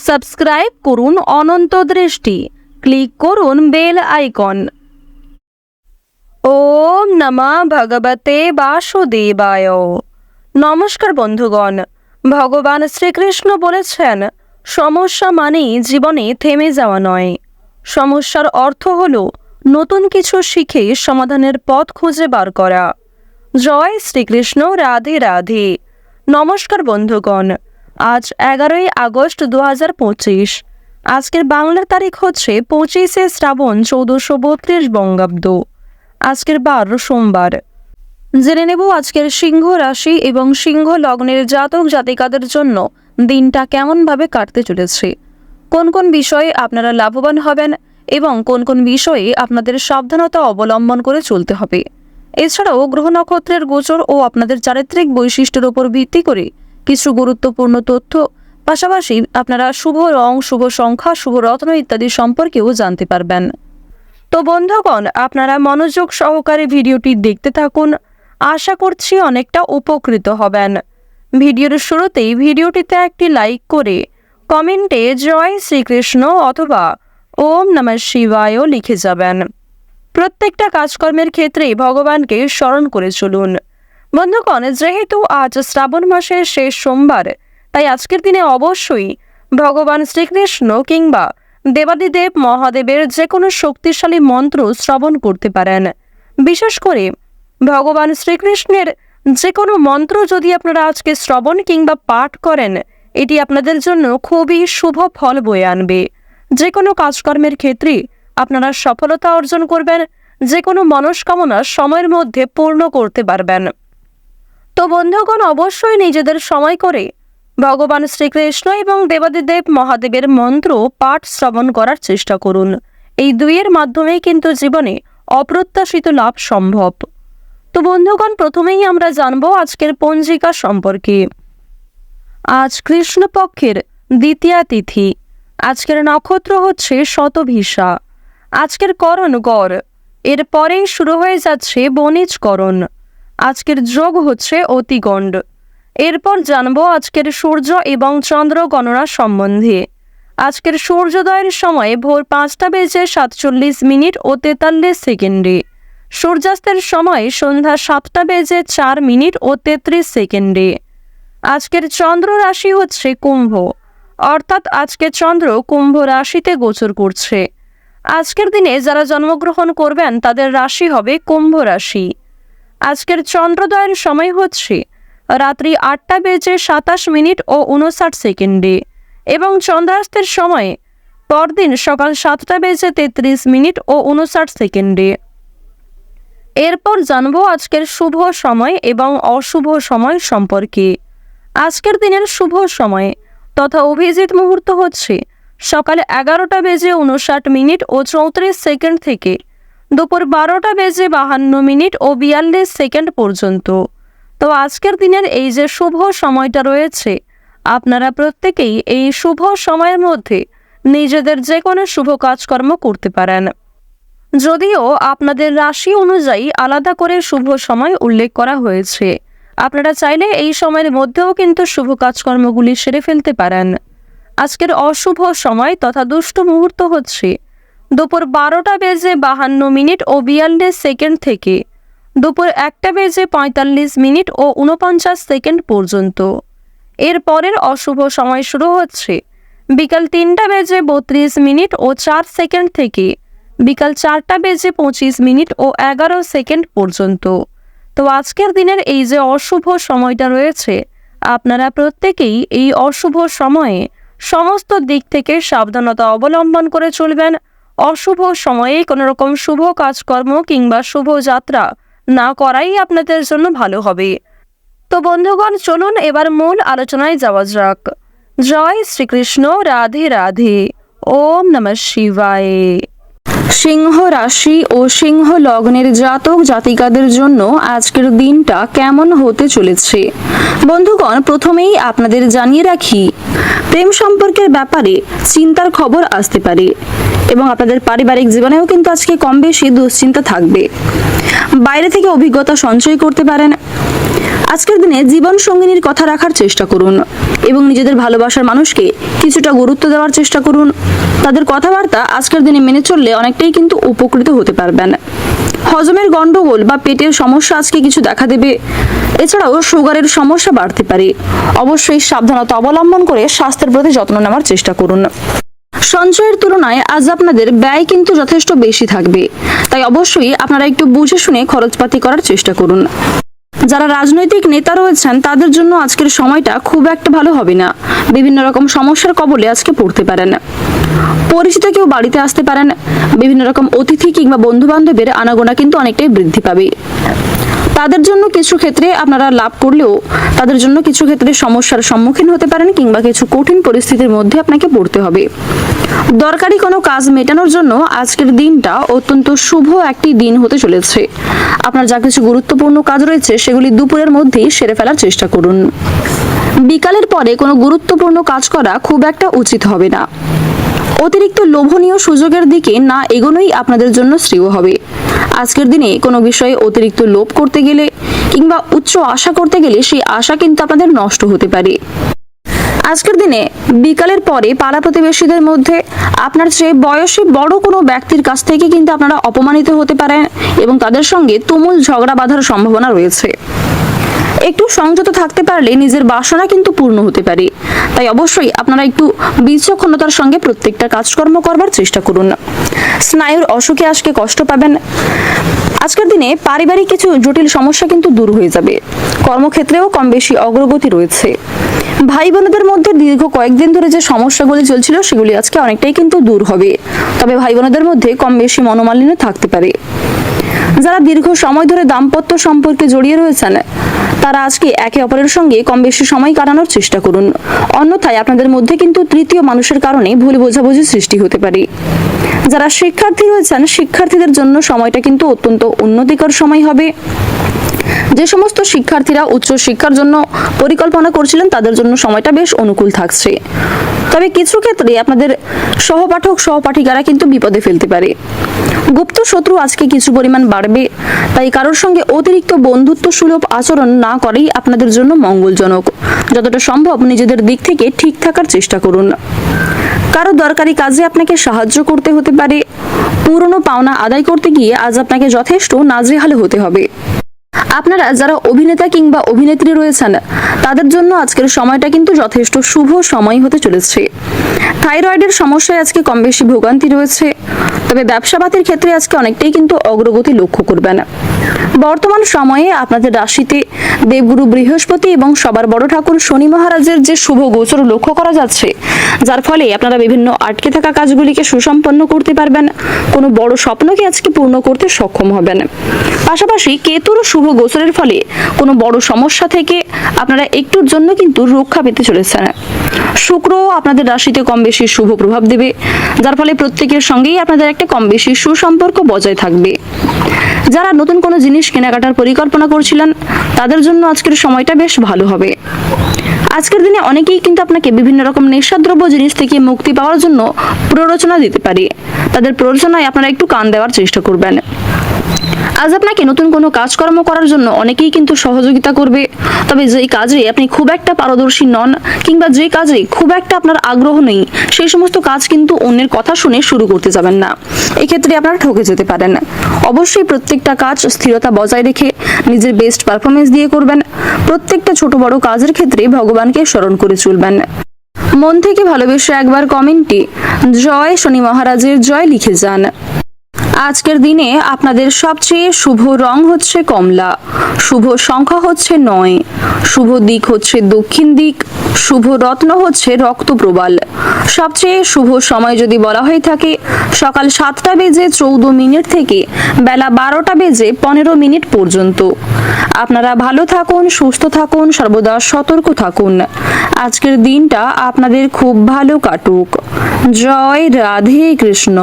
Subscribe করুন অনন্ত দৃষ্টি, click করুন বেল আইকন। ওম নমঃ ভগবতে বাসুদেবায়। নমস্কার বন্ধুগণ, ভগবান শ্রীকৃষ্ণ বলেছেন, সমস্যা মানেই জীবনে থেমে যাওয়া নয়। সমস্যার অর্থ হল নতুন কিছু শিখে সমাধানের পথ খুঁজে বার করা। জয় শ্রীকৃষ্ণ, রাধে রাধে। নমস্কার বন্ধুগণ, আজ 11ই আগস্ট 2025। আজকের বাংলার তারিখ হচ্ছে 25শে শ্রাবণ 1432 বঙ্গাব্দ। আজকের বার সোমবার। জেনে নেব আজকের সিংহ রাশি এবং সিংহ লগ্নের জাতক জাতিকাদের জন্য দিনটা কেমনভাবে কাটতে চলেছে, কোন কোন বিষয়ে আপনারা লাভবান হবেন এবং কোন কোন বিষয়ে আপনাদের সাবধানতা অবলম্বন করে চলতে হবে। এছাড়াও গ্রহ নক্ষত্রের গোচর ও আপনাদের চারিত্রিক বৈশিষ্ট্যের উপর ভিত্তি করে কিছু গুরুত্বপূর্ণ তথ্য, পাশাপাশি আপনারা শুভ রং, শুভ সংখ্যা, শুভ রত্ন ইত্যাদি সম্পর্কেও জানতে পারবেন। তো বন্ধুগণ, আপনারা মনোযোগ সহকারে ভিডিওটি দেখতে থাকুন। আশা করছি অনেকটা উপকৃত হবেন। ভিডিওর শুরুতেই ভিডিওটিতে একটি লাইক করে কমেন্টে জয় শ্রীকৃষ্ণ অথবা ওম নমঃ শিবায় লিখে যাবেন। প্রত্যেকটা কাজকর্মের ক্ষেত্রে ভগবানকে স্মরণ করে চলুন। বন্ধুগণ, যেহেতু আজ শ্রাবণ মাসের শেষ সোমবার, তাই আজকের দিনে অবশ্যই ভগবান শ্রীকৃষ্ণ কিংবা দেবাদিদেব মহাদেবের যে কোনো শক্তিশালী মন্ত্র শ্রবণ করতে পারেন। বিশেষ করে ভগবান শ্রীকৃষ্ণের যে কোনো মন্ত্র যদি আপনারা আজকে শ্রবণ কিংবা পাঠ করেন, এটি আপনাদের জন্য খুবই শুভ ফল বয়ে আনবে। যে কোনো কাজকর্মের ক্ষেত্রে আপনারা সফলতা অর্জন করবেন, যে কোনো মনস্কামনা সময়ের মধ্যে পূর্ণ করতে পারবেন। তো বন্ধুগণ, অবশ্যই নিজেদের সময় করে ভগবান শ্রীকৃষ্ণ এবং দেবাদিদেব মহাদেবের মন্ত্র পাঠ শ্রবণ করার চেষ্টা করুন। এই দুইয়ের মাধ্যমেই কিন্তু জীবনে অপ্রত্যাশিত লাভ সম্ভব। তো বন্ধুগণ, প্রথমেই আমরা জানবো আজকের পঞ্জিকা সম্পর্কে। আজ কৃষ্ণপক্ষের দ্বিতীয়া তিথি। আজকের নক্ষত্র হচ্ছে শতভিষা। আজকের করণ গড়। এরপরেই শুরু হয়ে যাচ্ছে বণিজকরণ। আজকের যোগ হচ্ছে অতিগণ্ড। এরপর জানবো আজকের সূর্য এবং চন্দ্র গণনা সম্বন্ধে। আজকের সূর্যোদয়ের সময় ভোর 5:47 ও 43 সেকেন্ডে। সূর্যাস্তের সময় সন্ধ্যা 7:04 ও 33 সেকেন্ডে। আজকের চন্দ্র রাশি হচ্ছে কুম্ভ, অর্থাৎ আজকে চন্দ্র কুম্ভ রাশিতে গোচর করছে। আজকের দিনে যারা জন্মগ্রহণ করবেন তাদের রাশি হবে কুম্ভ রাশি। আজকের চন্দ্রোদয়ের সময় হচ্ছে রাত্রি 8:27 ও 59 সেকেন্ডে এবং চন্দ্রাস্তের সময় পরদিন সকাল 7:33 ও 59 সেকেন্ডে। এরপর জানবো আজকের শুভ সময় এবং অশুভ সময় সম্পর্কে। আজকের দিনের শুভ সময় তথা অভিজিৎ মুহূর্ত হচ্ছে সকাল 11:59 ও 34 সেকেন্ড থেকে দুপুর 12:52 ও 42 সেকেন্ড পর্যন্ত। তো আজকের দিনের এই যে শুভ সময়টা রয়েছে, আপনারা প্রত্যেকেই এই শুভ সময়ের মধ্যে নিজেদের যে কোনো শুভ কাজকর্ম করতে পারেন। যদিও আপনাদের রাশি অনুযায়ী আলাদা করে শুভ সময় উল্লেখ করা হয়েছে, আপনারা চাইলে এই সময়ের মধ্যেও কিন্তু শুভ কাজকর্মগুলি সেরে ফেলতে পারেন। আজকের অশুভ সময় তথা দুষ্ট মুহূর্ত হচ্ছে দুপুর 12:52 ও 42 সেকেন্ড থেকে দুপুর 1:45 ও 49 সেকেন্ড পর্যন্ত। এর পরের অশুভ সময় শুরু হচ্ছে বিকাল 3:32 ও 4 সেকেন্ড থেকে বিকাল 4:25 ও 11 সেকেন্ড পর্যন্ত। তো আজকের দিনের এই যে অশুভ সময়টা রয়েছে, আপনারা প্রত্যেকেই এই অশুভ সময়ে সমস্ত দিক থেকে সাবধানতা অবলম্বন করে চলবেন। অশুভ সময়ে কোনো রকম শুভ কাজকর্ম কিংবা শুভ যাত্রা না করাই আপনাদের জন্য ভালো হবে। তো বন্ধুগণ, চলুন এবার মূল আলোচনায় যাওয়া যাক। জয় শ্রীকৃষ্ণ, রাধে রাধে। ওম নমঃ শিবায়। সিংহ রাশি ও সিংহ লগ্নের জাতক জাতিকাদের জন্য আজকের দিনটা কেমন হতে চলেছে। বন্ধুগণ, প্রথমেই আপনাদের জানিয়ে রাখি, প্রেম সম্পর্কের ব্যাপারে চিন্তার খবর আসতে পারে। এবং আপনাদের পারিবারিক জীবনেও কিন্তু আজকে কম বেশি দুশ্চিন্তা থাকবে। বাইরে থেকে অভিজ্ঞতা সঞ্চয় করতে পারেন। আজকের দিনে জীবন সঙ্গিনীর কথা রাখার চেষ্টা করুন এবং নিজেদের ভালোবাসার মানুষকে কিছুটা গুরুত্ব দেওয়ার চেষ্টা করুন। তাদের কথাবার্তা আজকের দিনে মেনে চললে অনেকটাই কিন্তু উপকৃত হতে পারবেন। হজমের গন্ডগোল বা পেটের সমস্যা আজকে কিছু দেখা দেবে। এছাড়াও সুগারের সমস্যা বাড়তে পারে। অবশ্যই সাবধানতা অবলম্বন করে স্বাস্থ্যের প্রতি যত্ন নেওয়ার চেষ্টা করুন। সঞ্চয়ের তুলনায় আজ আপনাদের ব্যয় কিন্তু যথেষ্ট বেশি থাকবে, তাই অবশ্যই আপনারা একটু বুঝে শুনে খরচপাতি করার চেষ্টা করুন। যারা রাজনৈতিক নেতা রয়েছেন তাদের জন্য আজকের সময়টা খুব একটা ভালো হবে না। বিভিন্ন রকম সমস্যার কবলে আজকে পড়তে পারেন। পরিচিত কেউ বাড়িতে আসতে পারেন। বিভিন্ন রকম অতিথি কিংবা বন্ধু বান্ধবের আনাগোনা কিন্তু অনেকটাই বৃদ্ধি পাবে। তাদের জন্য কিছু ক্ষেত্রে আপনারা লাভ করলেও তাদের জন্য কিছু ক্ষেত্রে সমস্যার সম্মুখীন হতে পারেন কিংবা কিছু কঠিন পরিস্থিতির মধ্যে আপনাকে পড়তে হবে। দরকারি কোনো কাজ মেটানোর জন্য আজকের দিনটা অত্যন্ত শুভ একটি দিন হতে চলেছে। আপনার যা কিছু গুরুত্বপূর্ণ কাজ রয়েছে সেগুলি দুপুরের মধ্যেই সেরে ফেলার চেষ্টা করুন। বিকালের পরে কোনো গুরুত্বপূর্ণ কাজ করা খুব একটা উচিত হবে না। অতিরিক্ত লোভনীয় সুযোগের দিকে না এগোনোই আপনাদের জন্য শ্রেয় হবে। আজকের দিনে কোনো বিষয়ে অতিরিক্ত লোভ করতে গেলে কিংবা উচ্চ আশা করতে গেলে সেই আশা কিন্তু আপনাদের নষ্ট হতে পারে। আজকের দিনে বিকালের পরে পাড়া প্রতিবেশীদের মধ্যে আপনার চেয়ে বয়সে বড় কোনো ব্যক্তির কাছ থেকে কিন্তু আপনারা অপমানিত হতে পারেন এবং তাদের সঙ্গে তুমুল ঝগড়া বাঁধার সম্ভাবনা রয়েছে। একটু সংযত থাকতে পারলে নিজের বাসনা কিন্তু পূর্ণ হতে পারে। তাই অবশ্যই আপনারা একটু বিচক্ষণতার সঙ্গে প্রত্যেকটা কাজকর্ম করবার চেষ্টা করুন। স্নায়ুর অসুখে আজকে কষ্ট পাবেন। আজকের দিনে পারিবারিক কিছু জটিল সমস্যা কিন্তু দূর হয়ে যাবে। কর্মক্ষেত্রেও কম বেশি অগ্রগতি রয়েছে। ভাই বোনদের মধ্যে দীর্ঘ কয়েকদিন ধরে যে সমস্যাগুলি চলছিল সেগুলি আজকে অনেকটাই কিন্তু দূর হবে। তবে ভাই বোনদের মধ্যে কম বেশি মনোমালিন্য থাকতে পারে। যারা দীর্ঘ সময় ধরে দাম্পত্য সম্পর্কে জড়িয়ে রয়েছেন তারা আজকে একে অপরের সঙ্গে কম বেশি সময় কাটানোর চেষ্টা করুন। অন্যথায় আপনাদের মধ্যে কিন্তু তৃতীয় মানুষের কারণে ভুল বোঝাবুঝি সৃষ্টি হতে পারে। যারা শিক্ষার্থী রয়েছেন শিক্ষার্থীদের জন্য সময়টা কিন্তু অত্যন্ত উন্নতিকর সময় হবে। যে সমস্ত শিক্ষার্থীরা উচ্চ শিক্ষার জন্য পরিকল্পনা করছিলেন তাদের জন্য সময়টা বেশ অনুকূল থাকছে। তবে কিছু ক্ষেত্রে আপনাদের সহপাঠক সহপাঠিকারা কিন্তু বিপদে ফেলতে পারে। গুপ্ত শত্রু আজকে কিছু পরিমাণ বাড়বে। তাই কারোর সঙ্গে অতিরিক্ত বন্ধুত্ব সুলভ আচরণ না করেই আপনাদের জন্য মঙ্গলজনক। যতটা সম্ভব নিজেদের দিক থেকে ঠিক থাকার চেষ্টা করুন। কারো দরকারি কাজে আপনাকে সাহায্য করতে হতে পারে। পুরনো পাওনা আদায় করতে গিয়ে আজ আপনাকে যথেষ্ট নাজেহাল হতে হবে। আপনারা যারা অভিনেতা কিংবা অভিনেত্রী রয়েছেন তাদের জন্য আজকের সময়টা কিন্তু যথেষ্ট শুভ সময় হতে চলেছে। থাইরয়েডের সমস্যায় আজকে কম বেশি ভোগান্তি রয়েছে। তবে ব্যবসাপাতির ক্ষেত্রে আজকে অনেকটাই কিন্তু অগ্রগতি লক্ষ্য করবেন। বর্তমান সময়ে আপনাদের রাশিতে দেবগুরু বৃহস্পতি এবং সবার বড় ঠাকুর শনি মহারাজের যে শুভ গোচর লক্ষ্য করা যাচ্ছে, যার ফলে আপনারা বিভিন্ন আটকে থাকা কাজগুলিকে সুসম্পন্ন করতে পারবেন। কোনো বড় স্বপ্নকে আজকে পূর্ণ করতে সক্ষম হবেন। পাশাপাশি কেতুর শুভ গোচরের ফলে কোনো বড় সমস্যা থেকে আপনারা একটুর জন্য কিন্তু রক্ষা পেতে চলেছেন। শুক্র আপনাদের রাশিতে কম বেশি শুভ প্রভাব দেবে, যার ফলে প্রত্যেকের সঙ্গেই আপনাদের একটা কম বেশি সুসম্পর্ক বজায় থাকবে। যারা নতুন কোনো জিনিস কেনাকাটার পরিকল্পনা করছিলেন তাদের জন্য আজকের সময়টা বেশ ভালো হবে। আজকের দিনে অনেকেই কিন্তু আপনাকে বিভিন্ন রকম নেশাদ্রব্য জিনিস থেকে মুক্তি পাওয়ার জন্য প্ররোচনা দিতে পারে। তাদের প্ররোচনায় আপনারা একটু কান দেওয়ার চেষ্টা করবেন। আজ আপনাকে নতুন কোনো কাজকর্ম করার জন্য অনেকেই কিন্তু সহযোগিতা করবে। তবে যেই কাজে আপনি খুব একটা পারদর্শী নন কিংবা যে কাজে খুব একটা আপনার আগ্রহ নেই সেই সমস্ত কাজ কিন্তু অন্যের কথা শুনে শুরু করতে যাবেন না। এক্ষেত্রে আপনারা ঠকে যেতে পারেন। অবশ্যই প্রত্যেকটা কাজ স্থিরতা বজায় রেখে নিজের বেস্ট পারফরমেন্স দিয়ে করবেন। প্রত্যেকটা ছোট বড় কাজের ক্ষেত্রে ভগবানকে স্মরণ করে চলবেন। মন থেকে ভালোবেসে একবার কমেন্টে জয় শনি মহারাজের জয় লিখে যান। আজকের দিনে আপনাদের সবচেয়ে শুভ রং হচ্ছে কমলা, শুভ সংখ্যা হচ্ছে 9, শুভ দিক হচ্ছে দক্ষিণ দিক, শুভ রত্ন হচ্ছে রক্তপ্রবাল। সবচেয়ে শুভ সময় যদি বলা হয়ে থাকে সকাল 7টা বেজে 14 মিনিট থেকে বেলা 12টা বেজে 15 মিনিট পর্যন্ত। আপনারা ভালো থাকুন, সুস্থ থাকুন, সর্বদা সতর্ক থাকুন। আজকের দিনটা আপনাদের খুব ভালো কাটুক। জয় রাধে কৃষ্ণ।